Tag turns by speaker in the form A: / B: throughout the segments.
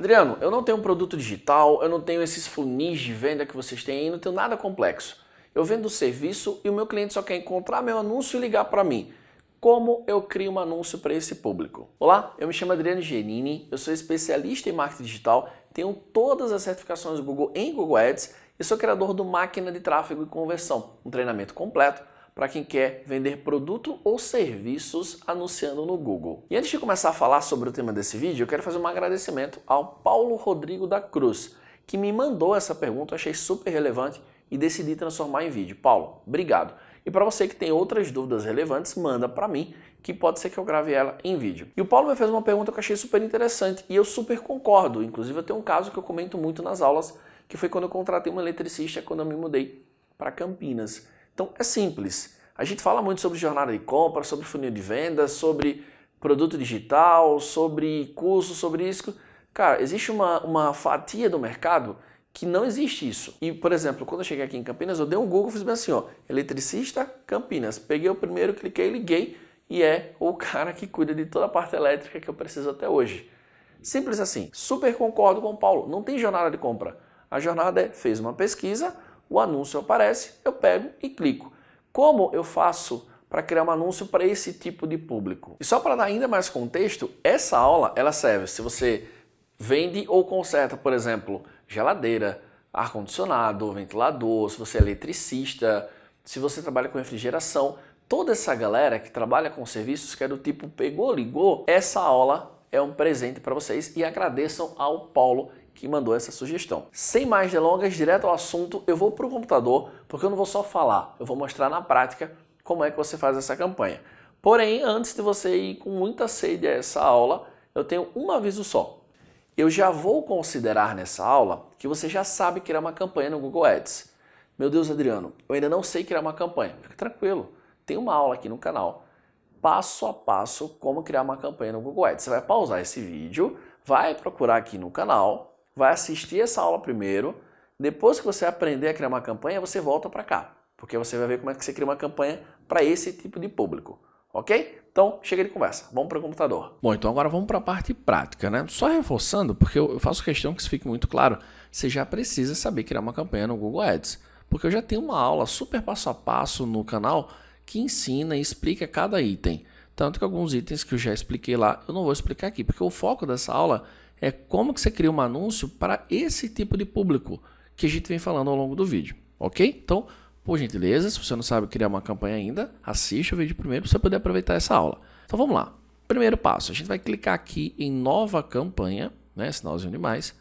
A: Adriano, eu não tenho um produto digital, eu não tenho esses funis de venda que vocês têm aí, não tenho nada complexo. Eu vendo o serviço e o meu cliente só quer encontrar meu anúncio e ligar para mim. Como eu crio um anúncio para esse público? Olá, eu me chamo Adriano Giannini, eu sou especialista em marketing digital, tenho todas as certificações do Google em Google Ads e sou criador do Máquina de Tráfego e Conversão, um treinamento completo para quem quer vender produto ou serviços anunciando no Google. E antes de começar a falar sobre o tema desse vídeo, eu quero fazer um agradecimento ao Paulo Rodrigo da Cruz, que me mandou essa pergunta, eu achei super relevante e decidi transformar em vídeo. Paulo, obrigado. E para você que tem outras dúvidas relevantes, manda para mim, que pode ser que eu grave ela em vídeo. E o Paulo me fez uma pergunta que eu achei super interessante e eu super concordo. Inclusive eu tenho um caso que eu comento muito nas aulas, que foi quando eu contratei uma eletricista quando eu me mudei para Campinas. Então é simples, a gente fala muito sobre jornada de compra, sobre funil de vendas, sobre produto digital, sobre curso, sobre isso. Cara, existe uma fatia do mercado que não existe isso. E, por exemplo, quando eu cheguei aqui em Campinas, eu dei um Google e fiz bem assim, ó, eletricista Campinas. Peguei o primeiro, cliquei, liguei e é o cara que cuida de toda a parte elétrica que eu preciso até hoje. Simples assim, super concordo com o Paulo, não tem jornada de compra. A jornada é, fez uma pesquisa, o anúncio aparece, eu pego e clico. Como eu faço para criar um anúncio para esse tipo de público? E só para dar ainda mais contexto, essa aula ela serve se você vende ou conserta, por exemplo, geladeira, ar-condicionado, ventilador, se você é eletricista, se você trabalha com refrigeração, toda essa galera que trabalha com serviços que é do tipo pegou, ligou, essa aula é um presente para vocês e agradeçam ao Paulo que mandou essa sugestão. Sem mais delongas, direto ao assunto, eu vou para o computador, porque eu não vou só falar, eu vou mostrar na prática como é que você faz essa campanha. Porém, antes de você ir com muita sede a essa aula, eu tenho um aviso só. Eu já vou considerar nessa aula que você já sabe criar uma campanha no Google Ads. Meu Deus, Adriano, eu ainda não sei criar uma campanha. Fique tranquilo, tem uma aula aqui no canal, passo a passo, como criar uma campanha no Google Ads. Você vai pausar esse vídeo, vai procurar aqui no canal, vai assistir essa aula primeiro, depois que você aprender a criar uma campanha, você volta para cá, porque você vai ver como é que você cria uma campanha para esse tipo de público, ok? Então, chega de conversa, vamos para o computador. Bom, então agora vamos para a parte prática, né? Só reforçando, porque eu faço questão que isso fique muito claro, você já precisa saber criar uma campanha no Google Ads, porque eu já tenho uma aula super passo a passo no canal que ensina e explica cada item, tanto que alguns itens que eu já expliquei lá, eu não vou explicar aqui, porque o foco dessa aula é como que você cria um anúncio para esse tipo de público que a gente vem falando ao longo do vídeo, ok? Então, por gentileza, se você não sabe criar uma campanha ainda, assiste o vídeo primeiro para você poder aproveitar essa aula. Então vamos lá. Primeiro passo, a gente vai clicar aqui em nova campanha, né, sinalzinho de mais,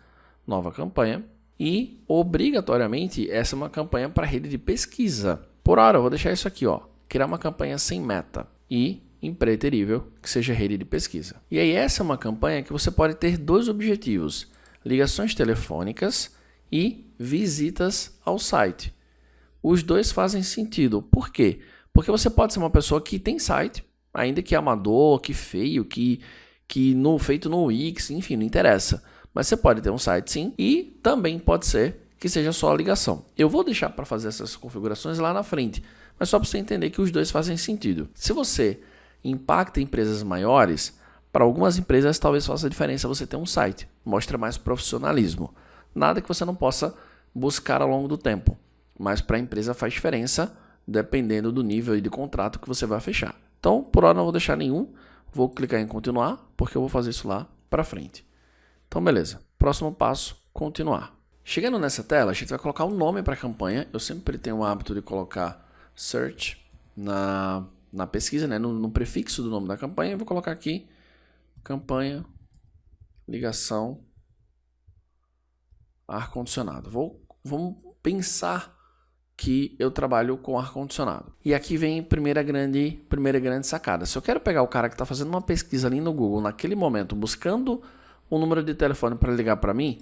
A: nova campanha, e obrigatoriamente essa é uma campanha para rede de pesquisa. Por hora eu vou deixar isso aqui, ó, criar uma campanha sem meta e impreterível, que seja rede de pesquisa. E aí essa é uma campanha que você pode ter dois objetivos, ligações telefônicas e visitas ao site. Os dois fazem sentido. Por quê? Porque você pode ser uma pessoa que tem site, ainda que amador, que feio, que feito no Wix, enfim, não interessa. Mas você pode ter um site sim e também pode ser que seja só a ligação. Eu vou deixar para fazer essas configurações lá na frente, mas só para você entender que os dois fazem sentido. Se você impacta empresas maiores, para algumas empresas talvez faça diferença você ter um site, mostra mais profissionalismo. Nada que você não possa buscar ao longo do tempo, mas para a empresa faz diferença dependendo do nível de contrato que você vai fechar. Então, por hora não vou deixar nenhum, vou clicar em continuar, porque eu vou fazer isso lá para frente. Então, beleza. Próximo passo, continuar. Chegando nessa tela, a gente vai colocar um nome para a campanha. Eu sempre tenho o hábito de colocar search na pesquisa, né, no prefixo do nome da campanha, eu vou colocar aqui campanha, ligação, ar-condicionado. Vamos pensar que eu trabalho com ar-condicionado. E aqui vem a primeira grande sacada. Se eu quero pegar o cara que está fazendo uma pesquisa ali no Google, naquele momento, buscando um número de telefone para ligar para mim,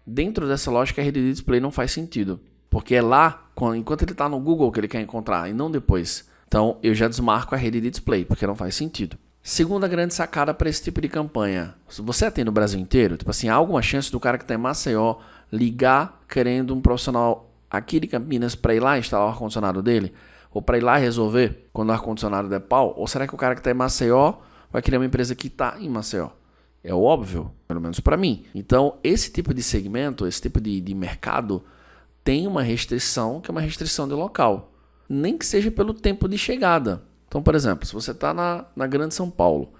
A: dentro dessa lógica a rede de display não faz sentido. Porque é lá, enquanto ele está no Google, que ele quer encontrar, e não depois. Então, eu já desmarco a rede de display, porque não faz sentido. Segunda grande sacada para esse tipo de campanha. Se você atende no Brasil inteiro, tipo assim, há alguma chance do cara que está em Maceió ligar querendo um profissional aqui de Campinas para ir lá instalar o ar-condicionado dele? Ou para ir lá resolver quando o ar-condicionado der pau? Ou será que o cara que está em Maceió vai querer uma empresa que está em Maceió? É óbvio, pelo menos para mim. Então, esse tipo de segmento, esse tipo de mercado tem uma restrição que é uma restrição de local. Nem que seja pelo tempo de chegada. Então, por exemplo, se você está na Grande São Paulo,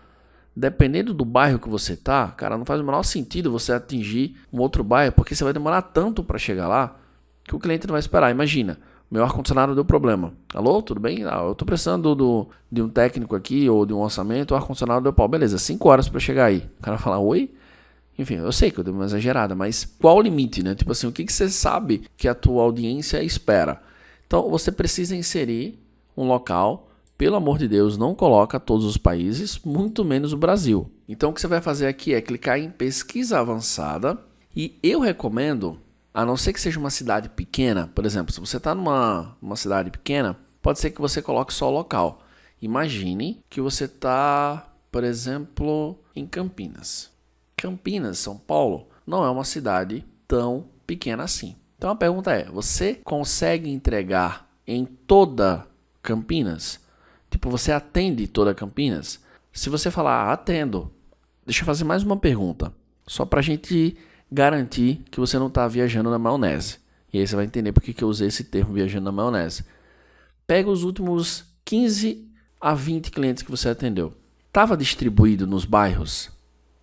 A: dependendo do bairro que você está, cara, não faz o menor sentido você atingir um outro bairro, porque você vai demorar tanto para chegar lá que o cliente não vai esperar. Imagina, meu ar-condicionado deu problema. Alô, tudo bem? Eu estou precisando de um técnico aqui ou de um orçamento, o ar-condicionado deu pau. Beleza, 5 horas para chegar aí. O cara fala, oi? Enfim, eu sei que eu dei uma exagerada, mas qual o limite, né? Tipo assim, o que você sabe que a tua audiência espera? Então, você precisa inserir um local. Pelo amor de Deus, não coloca todos os países, muito menos o Brasil. Então, o que você vai fazer aqui é clicar em pesquisa avançada e eu recomendo, a não ser que seja uma cidade pequena, por exemplo, se você está numa cidade pequena, pode ser que você coloque só o local. Imagine que você está, por exemplo, em Campinas. Campinas, São Paulo, não é uma cidade tão pequena assim. Então, a pergunta é, você consegue entregar em toda Campinas? Tipo, você atende toda Campinas? Se você falar, atendo, deixa eu fazer mais uma pergunta. Só para a gente garantir que você não está viajando na maionese. E aí você vai entender por que eu usei esse termo viajando na maionese. Pega os últimos 15 a 20 clientes que você atendeu. Estava distribuído nos bairros?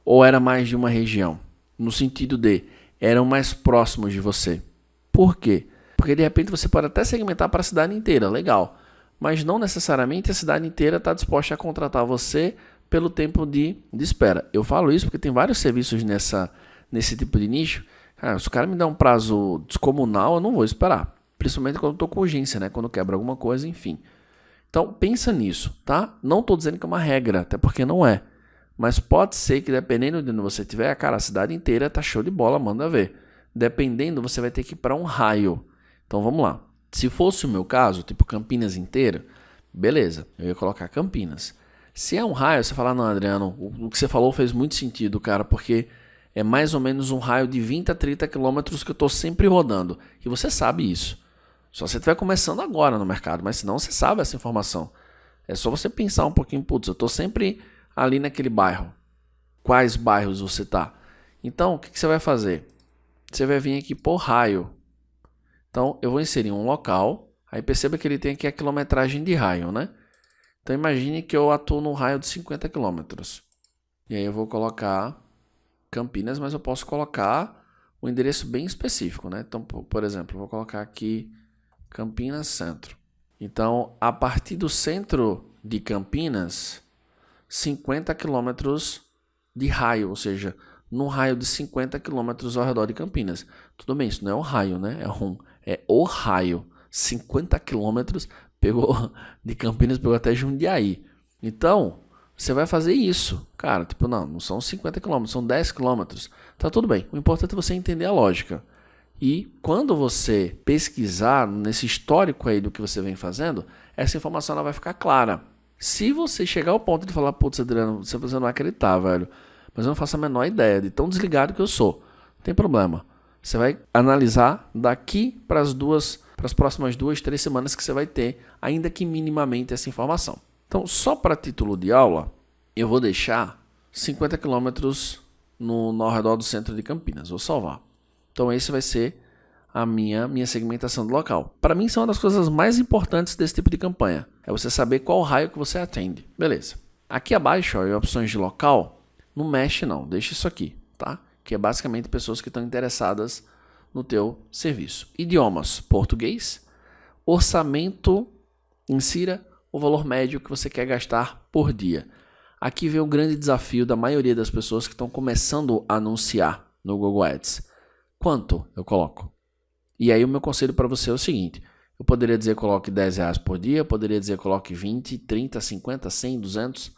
A: Ou era mais de uma região? No sentido de, eram mais próximos de você. Por quê? Porque de repente você pode até segmentar para a cidade inteira, legal. Mas não necessariamente a cidade inteira está disposta a contratar você pelo tempo de espera. Eu falo isso porque tem vários serviços nesse tipo de nicho. Cara, se o cara me dá um prazo descomunal, eu não vou esperar. Principalmente quando eu estou com urgência, né? Quando quebra alguma coisa, enfim. Então, pensa nisso, tá? Não estou dizendo que é uma regra, até porque não é. Mas pode ser que dependendo de onde você estiver, cara, a cidade inteira tá show de bola, manda ver. Dependendo, você vai ter que ir para um raio. Então, vamos lá. Se fosse o meu caso, tipo Campinas inteira, beleza, eu ia colocar Campinas. Se é um raio, você fala, não, Adriano, o que você falou fez muito sentido, cara, porque é mais ou menos um raio de 20 a 30 quilômetros que eu estou sempre rodando. E você sabe isso. Só se você estiver começando agora no mercado, mas senão você sabe essa informação. É só você pensar um pouquinho, putz, eu estou sempre ali naquele bairro. Quais bairros você está? Então, o que você vai fazer? Você vai vir aqui por raio. Então, eu vou inserir um local, aí perceba que ele tem aqui a quilometragem de raio, né? Então, imagine que eu atuo no raio de 50 quilômetros. E aí eu vou colocar Campinas, mas eu posso colocar um endereço bem específico, né? Então, por exemplo, eu vou colocar aqui Campinas Centro. Então, a partir do centro de Campinas, 50 quilômetros de raio, ou seja, num raio de 50 quilômetros ao redor de Campinas. Tudo bem, isso não é o raio, né? É o raio. 50 quilômetros de Campinas, pegou até Jundiaí. Então, você vai fazer isso. Cara, tipo, não são 50 quilômetros, são 10 quilômetros. Tá tudo bem. O importante é você entender a lógica. E quando você pesquisar nesse histórico aí do que você vem fazendo, essa informação ela vai ficar clara. Se você chegar ao ponto de falar, putz, Adriano, você não vai acreditar, velho, mas eu não faço a menor ideia de tão desligado que eu sou. Não tem problema. Você vai analisar daqui para as próximas 2, 3 semanas que você vai ter, ainda que minimamente, essa informação. Então, só para título de aula, eu vou deixar 50 quilômetros ao redor do centro de Campinas. Vou salvar. Então, esse vai ser a minha segmentação do local. Para mim, são uma das coisas mais importantes desse tipo de campanha. É você saber qual raio que você atende. Beleza. Aqui abaixo, ó, em opções de local, não mexe não, deixa isso aqui, tá? Que é basicamente pessoas que estão interessadas no teu serviço. Idiomas, português. Orçamento, insira o valor médio que você quer gastar por dia. Aqui vem o grande desafio da maioria das pessoas que estão começando a anunciar no Google Ads. Quanto eu coloco? E aí o meu conselho para você é o seguinte, eu poderia dizer coloque R$10 por dia, eu poderia dizer coloque 20, 30, 50, 100, 200.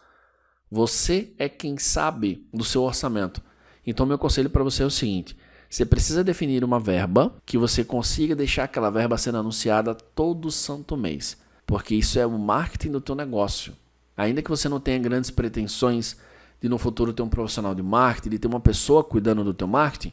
A: Você é quem sabe do seu orçamento. Então meu conselho para você é o seguinte, você precisa definir uma verba que você consiga deixar aquela verba sendo anunciada todo santo mês. Porque isso é o marketing do teu negócio. Ainda que você não tenha grandes pretensões de no futuro ter um profissional de marketing, de ter uma pessoa cuidando do teu marketing,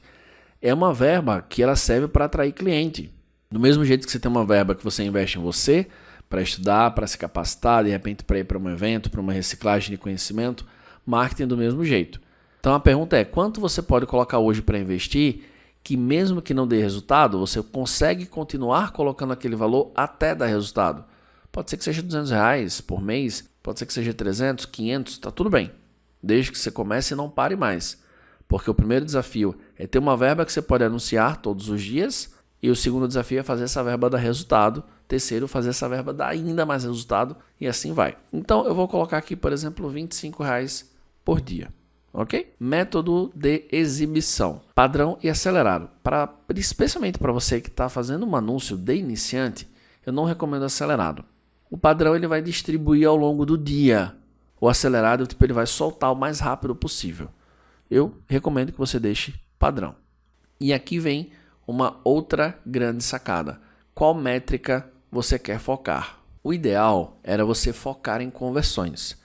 A: é uma verba que ela serve para atrair cliente. Do mesmo jeito que você tem uma verba que você investe em você, para estudar, para se capacitar, de repente para ir para um evento, para uma reciclagem de conhecimento, marketing é do mesmo jeito. Então a pergunta é, quanto você pode colocar hoje para investir que mesmo que não dê resultado, você consegue continuar colocando aquele valor até dar resultado? Pode ser que seja R$ 200 por mês, pode ser que seja 300, 500, tá tudo bem. Desde que você comece e não pare mais. Porque o primeiro desafio é ter uma verba que você pode anunciar todos os dias, e o segundo desafio é fazer essa verba dar resultado. Terceiro, fazer essa verba dar ainda mais resultado, e assim vai. Então eu vou colocar aqui, por exemplo, R$ 25 por dia. Ok? Método de exibição, padrão e acelerado. Especialmente para você que está fazendo um anúncio de iniciante, eu não recomendo acelerado. O padrão ele vai distribuir ao longo do dia. O acelerado ele vai soltar o mais rápido possível. Eu recomendo que você deixe padrão. E aqui vem uma outra grande sacada. Qual métrica você quer focar? O ideal era você focar em conversões.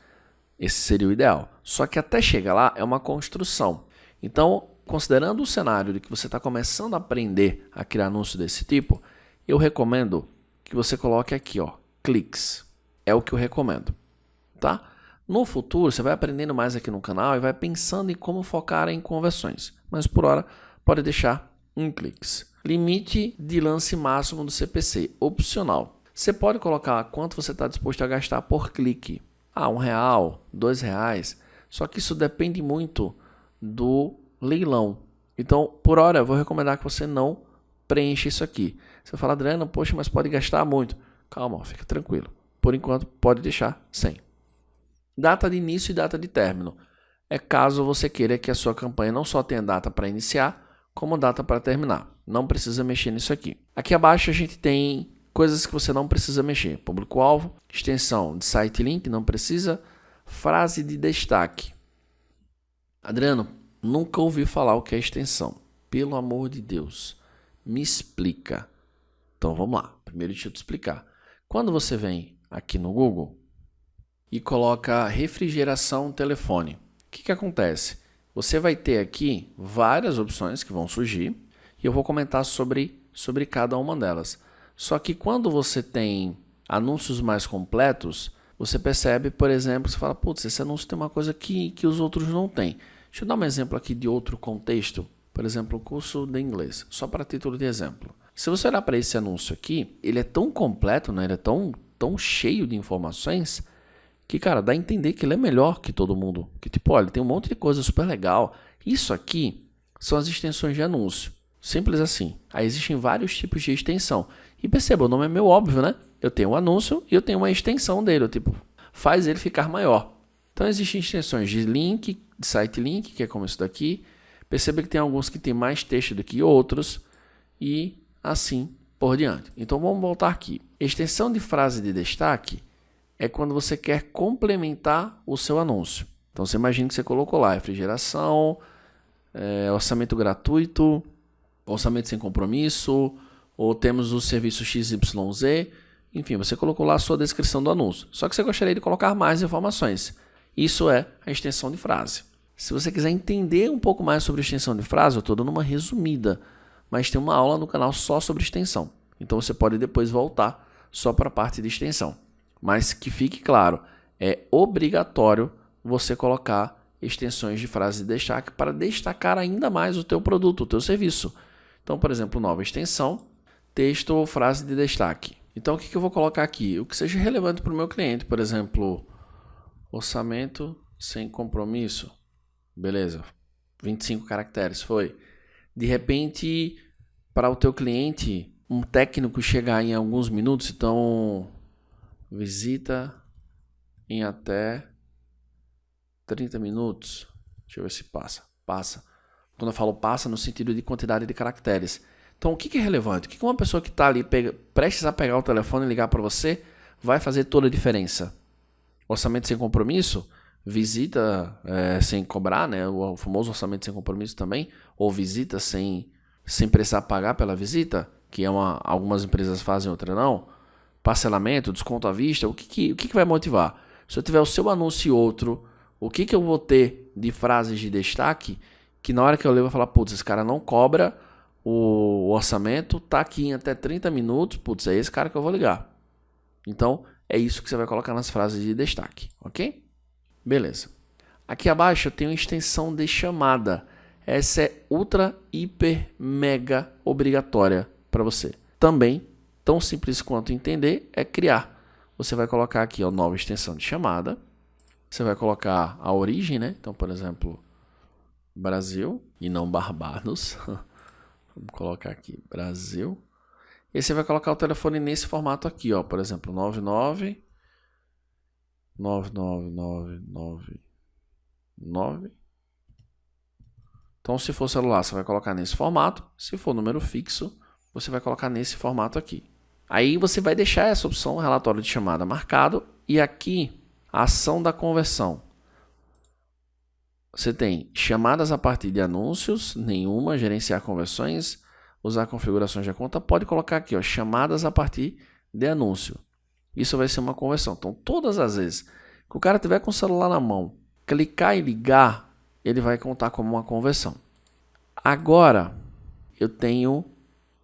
A: Esse seria o ideal. Só que até chegar lá é uma construção. Então, considerando o cenário de que você está começando a aprender a criar anúncios desse tipo, eu recomendo que você coloque aqui, ó, cliques. É o que eu recomendo, tá? No futuro, você vai aprendendo mais aqui no canal e vai pensando em como focar em conversões. Mas por hora, pode deixar em cliques. Limite de lance máximo do CPC, opcional. Você pode colocar quanto você está disposto a gastar por clique. R$ 1, R$ 2. Só que isso depende muito do leilão. Então, por hora, eu vou recomendar que você não preencha isso aqui. Você fala, Adriano, poxa, mas pode gastar muito. Calma, fica tranquilo. Por enquanto, pode deixar sem. Data de início e data de término. É caso você queira que a sua campanha não só tenha data para iniciar, como data para terminar. Não precisa mexer nisso aqui. Aqui abaixo a gente tem coisas que você não precisa mexer. Público-alvo, extensão de site link, não precisa. Frase de destaque. Adriano, nunca ouvi falar o que é extensão. Pelo amor de Deus, me explica. Então vamos lá. Primeiro deixa eu te explicar. Quando você vem aqui no Google e coloca refrigeração telefone, o que acontece? Você vai ter aqui várias opções que vão surgir e eu vou comentar sobre cada uma delas. Só que quando você tem anúncios mais completos, você percebe, por exemplo, você fala, putz, esse anúncio tem uma coisa que os outros não têm. Deixa eu dar um exemplo aqui de outro contexto. Por exemplo, o curso de inglês, só para título de exemplo. Se você olhar para esse anúncio aqui, ele é tão completo, né? Ele é tão cheio de informações que, cara, dá a entender que ele é melhor que todo mundo. Que tipo, olha, tem um monte de coisa super legal. Isso aqui são as extensões de anúncio. Simples assim. Aí existem vários tipos de extensão. E perceba, o nome é meio óbvio, né? Eu tenho um anúncio e eu tenho uma extensão dele. Tipo, faz ele ficar maior. Então existem extensões de link, de site link, que é como isso daqui. Perceba que tem alguns que tem mais texto do que outros. E assim por diante. Então vamos voltar aqui. Extensão de frase de destaque é quando você quer complementar o seu anúncio. Então você imagina que você colocou lá refrigeração, orçamento gratuito, orçamento sem compromisso, ou temos o serviço XYZ, enfim, você colocou lá a sua descrição do anúncio. Só que você gostaria de colocar mais informações. Isso é a extensão de frase. Se você quiser entender um pouco mais sobre extensão de frase, eu estou dando uma resumida, mas tem uma aula no canal só sobre extensão. Então você pode depois voltar só para a parte de extensão. Mas que fique claro, é obrigatório você colocar extensões de frase de destaque para destacar ainda mais o teu produto, o teu serviço. Então, por exemplo, nova extensão, texto ou frase de destaque. Então, o que eu vou colocar aqui? O que seja relevante para o meu cliente, por exemplo, orçamento sem compromisso. Beleza, 25 caracteres, foi. De repente, para o teu cliente, um técnico chegar em alguns minutos, então, visita em até 30 minutos. Deixa eu ver se passa. Passa. Quando eu falo passa, no sentido de quantidade de caracteres. Então, o que é relevante? O que uma pessoa que está ali prestes a pegar o telefone e ligar para você vai fazer toda a diferença? Orçamento sem compromisso? Visita sem cobrar, né? O famoso orçamento sem compromisso também. Ou visita sem precisar pagar pela visita, que algumas empresas fazem, outras não. Parcelamento, desconto à vista. O que vai motivar? Se eu tiver o seu anúncio e outro, o que eu vou ter de frases de destaque que na hora que eu ler eu vou falar, putz, esse cara não cobra o orçamento, tá aqui em até 30 minutos, putz, é esse cara que eu vou ligar. Então, é isso que você vai colocar nas frases de destaque, ok? Beleza. Aqui abaixo eu tenho extensão de chamada. Essa é ultra, hiper, mega obrigatória para você. Também, tão simples quanto entender, é criar. Você vai colocar aqui a nova extensão de chamada. Você vai colocar a origem, né? Então, por exemplo, Brasil e não Barbados. Vamos colocar aqui Brasil. E você vai colocar o telefone nesse formato aqui, ó. Por exemplo, 99 99999. Então, se for celular, você vai colocar nesse formato. Se for número fixo, você vai colocar nesse formato aqui. Aí você vai deixar essa opção relatório de chamada marcado e aqui a ação da conversão. Você tem chamadas a partir de anúncios, nenhuma, gerenciar conversões, usar configurações da conta, pode colocar aqui, ó, chamadas a partir de anúncio. Isso vai ser uma conversão. Então, todas as vezes que o cara tiver com o celular na mão, clicar e ligar, ele vai contar como uma conversão. Agora, eu tenho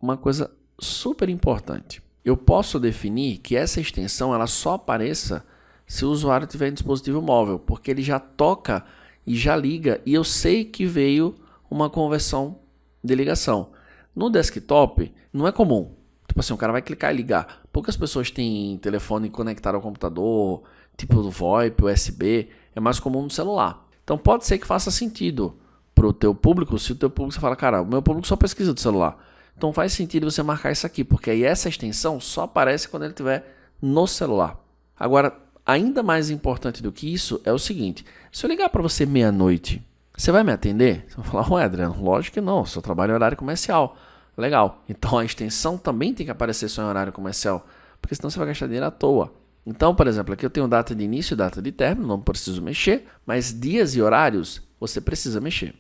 A: uma coisa super importante. Eu posso definir que essa extensão ela só apareça se o usuário tiver em dispositivo móvel, porque ele já toca e já liga e eu sei que veio uma conversão de ligação. No desktop, não é comum. Tipo assim, o cara vai clicar e ligar. Poucas pessoas têm telefone conectado ao computador, tipo do VoIP, USB. É mais comum no celular. Então pode ser que faça sentido para o teu público, se o teu público você fala, cara, o meu público só pesquisa do celular. Então faz sentido você marcar isso aqui, porque aí essa extensão só aparece quando ele estiver no celular. Agora, ainda mais importante do que isso é o seguinte, se eu ligar para você meia-noite, você vai me atender? Você vai falar, ué, Adriano, lógico que não, seu trabalho é horário comercial. Legal, então a extensão também tem que aparecer só em horário comercial, porque senão você vai gastar dinheiro à toa. Então, por exemplo, aqui eu tenho data de início e data de término, não preciso mexer, mas dias e horários você precisa mexer.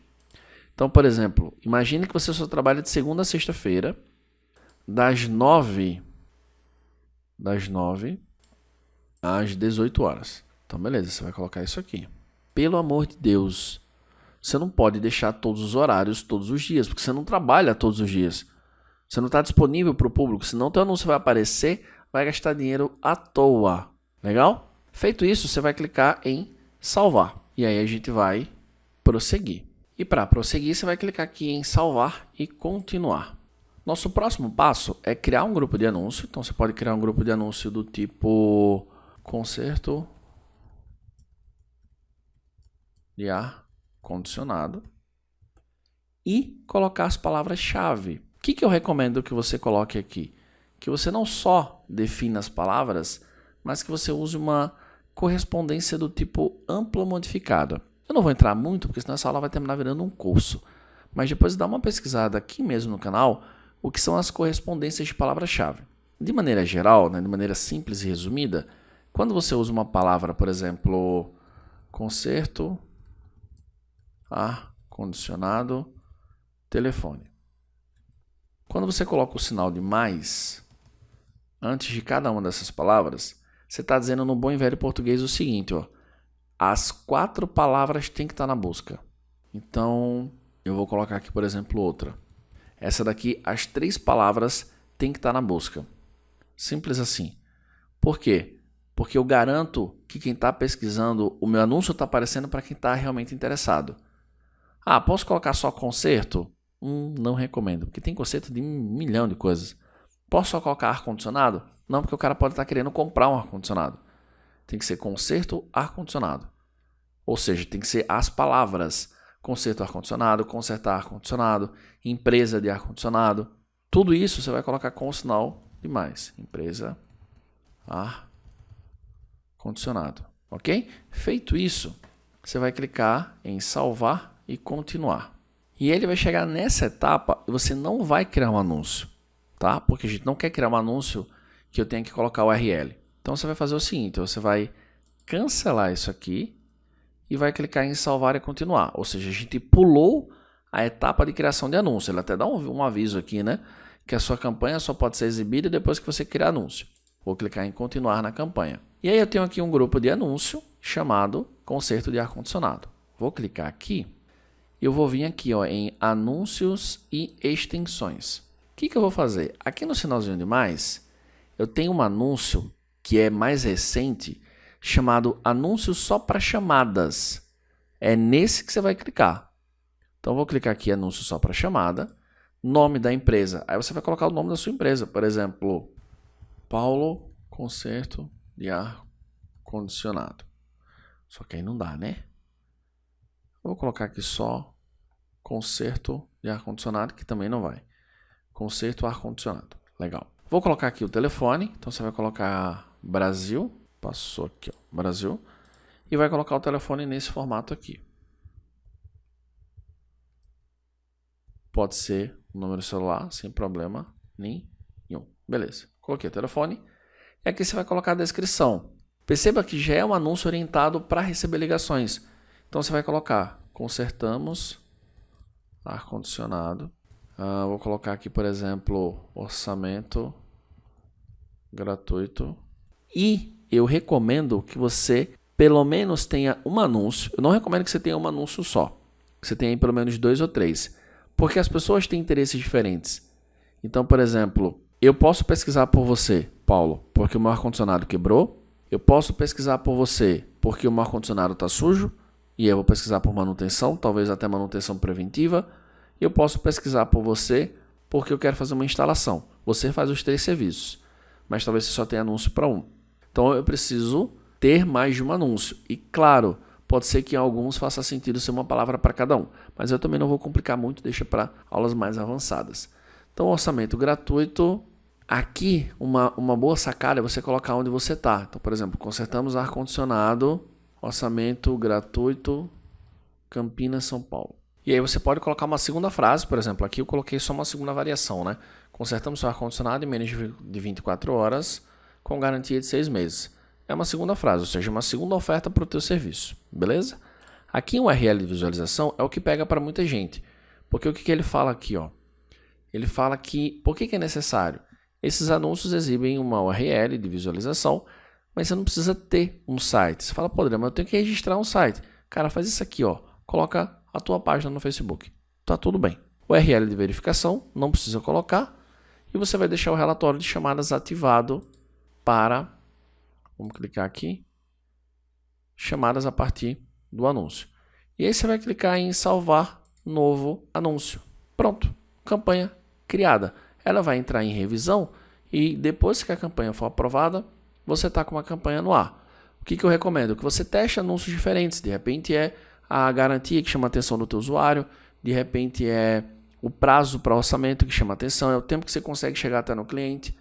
A: Então, por exemplo, imagine que você só trabalha de segunda a sexta-feira, das 9 às 18 horas. Então, beleza, você vai colocar isso aqui. Pelo amor de Deus, você não pode deixar todos os horários todos os dias, porque você não trabalha todos os dias. Você não está disponível para o público, senão teu anúncio vai aparecer, vai gastar dinheiro à toa. Legal? Feito isso, você vai clicar em salvar. E aí a gente vai prosseguir. E para prosseguir, você vai clicar aqui em salvar e continuar. Nosso próximo passo é criar um grupo de anúncio. Então você pode criar um grupo de anúncio do tipo conserto de ar condicionado e colocar as palavras-chave. O que eu recomendo que você coloque aqui? Que você não só defina as palavras, mas que você use uma correspondência do tipo ampla modificada. Eu não vou entrar muito, porque senão essa aula vai terminar virando um curso. Mas depois dá uma pesquisada aqui mesmo no canal, o que são as correspondências de palavra-chave. De maneira geral, né, de maneira simples e resumida, quando você usa uma palavra, por exemplo, conserto, ar-condicionado, telefone. Quando você coloca o sinal de mais antes de cada uma dessas palavras, você está dizendo no bom e velho português o seguinte, ó, as 4 palavras têm que estar na busca. Então, eu vou colocar aqui, por exemplo, outra. Essa daqui, as 3 palavras têm que estar na busca. Simples assim. Por quê? Porque eu garanto que quem está pesquisando, o meu anúncio está aparecendo para quem está realmente interessado. Ah, posso colocar só conserto? Não recomendo, porque tem conserto de 1 milhão de coisas. Posso só colocar ar-condicionado? Não, porque o cara pode estar querendo comprar um ar-condicionado. Tem que ser conserto ar-condicionado. Ou seja, tem que ser as palavras conserto ar-condicionado, consertar ar-condicionado, empresa de ar-condicionado. Tudo isso você vai colocar com o sinal de mais. Empresa ar-condicionado. Ok? Feito isso, você vai clicar em salvar e continuar. E ele vai chegar nessa etapa e você não vai criar um anúncio, tá? Porque a gente não quer criar um anúncio que eu tenha que colocar o URL. Então você vai fazer o seguinte, você vai cancelar isso aqui e vai clicar em salvar e continuar. Ou seja, a gente pulou a etapa de criação de anúncio. Ele até dá um aviso aqui, né? Que a sua campanha só pode ser exibida depois que você criar anúncio. Vou clicar em continuar na campanha. E aí eu tenho aqui um grupo de anúncio chamado conserto de ar-condicionado. Vou clicar aqui e eu vou vir aqui ó, em anúncios e extensões. O que eu vou fazer? Aqui no sinalzinho de mais, eu tenho um anúncio que é mais recente, chamado anúncio só para chamadas. É nesse que você vai clicar. Então, eu vou clicar aqui, anúncio só para chamada. Nome da empresa. Aí você vai colocar o nome da sua empresa. Por exemplo, Paulo Conserto de Ar Condicionado. Só que aí não dá, né? Vou colocar aqui só Conserto de Ar Condicionado, que também não vai. Conserto Ar Condicionado. Legal. Vou colocar aqui o telefone. Então você vai colocar Brasil. Passou aqui, ó, Brasil. E vai colocar o telefone nesse formato aqui. Pode ser o número celular, sem problema nenhum. Beleza. Coloquei o telefone. E aqui você vai colocar a descrição. Perceba que já é um anúncio orientado para receber ligações. Então você vai colocar: consertamos ar-condicionado. Vou colocar aqui, por exemplo, orçamento gratuito. E eu recomendo que você pelo menos tenha um anúncio. Eu não recomendo que você tenha um anúncio só. Que você tenha pelo menos 2 ou 3. Porque as pessoas têm interesses diferentes. Então, por exemplo, eu posso pesquisar por você, Paulo, porque o meu ar-condicionado quebrou. Eu posso pesquisar por você porque o meu ar-condicionado está sujo. E eu vou pesquisar por manutenção, talvez até manutenção preventiva. E eu posso pesquisar por você porque eu quero fazer uma instalação. Você faz os 3 serviços, mas talvez você só tenha anúncio para um. Então eu preciso ter mais de um anúncio. E claro, pode ser que em alguns faça sentido ser uma palavra para cada um, mas eu também não vou complicar muito, deixa para aulas mais avançadas. Então, orçamento gratuito. Aqui, uma boa sacada é você colocar onde você está. Então, por exemplo, consertamos ar-condicionado, orçamento gratuito, Campinas, São Paulo. E aí você pode colocar uma segunda frase, por exemplo, aqui eu coloquei só uma segunda variação, né? Consertamos seu ar-condicionado em menos de 24 horas, com garantia de 6 meses. É uma segunda frase, ou seja, uma segunda oferta para o teu serviço, beleza? Aqui um URL de visualização é o que pega para muita gente, porque o que ele fala aqui, ó? Ele fala que, por que é necessário? Esses anúncios exibem uma URL de visualização, mas você não precisa ter um site. Você fala, pô, André, mas eu tenho que registrar um site. Cara, faz isso aqui, ó. Coloca a tua página no Facebook. Tá tudo bem. URL de verificação, não precisa colocar. E você vai deixar o relatório de chamadas ativado para, vamos clicar aqui, chamadas a partir do anúncio. E aí você vai clicar em salvar novo anúncio. Pronto, campanha criada. Ela vai entrar em revisão e depois que a campanha for aprovada, você está com uma campanha no ar. O que eu recomendo? Que você teste anúncios diferentes. De repente é a garantia que chama a atenção do teu usuário, de repente é o prazo para orçamento que chama a atenção, é o tempo que você consegue chegar até no cliente.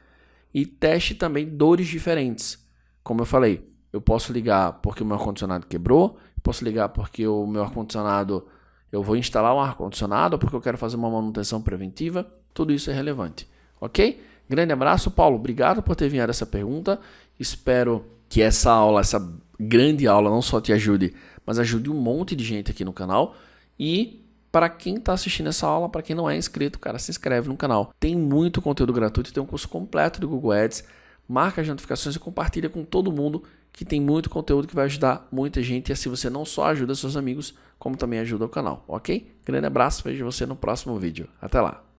A: E teste também dores diferentes. Como eu falei, eu posso ligar porque o meu ar-condicionado quebrou, posso ligar porque o meu ar-condicionado, eu vou instalar um ar-condicionado, porque eu quero fazer uma manutenção preventiva. Tudo isso é relevante, ok? Grande abraço, Paulo. Obrigado por ter enviado essa pergunta. Espero que essa aula, essa grande aula, não só te ajude, mas ajude um monte de gente aqui no canal. E para quem está assistindo essa aula, para quem não é inscrito, cara, se inscreve no canal. Tem muito conteúdo gratuito, tem um curso completo do Google Ads. Marca as notificações e compartilha com todo mundo, que tem muito conteúdo que vai ajudar muita gente. E assim você não só ajuda seus amigos, como também ajuda o canal, ok? Grande abraço, vejo você no próximo vídeo. Até lá!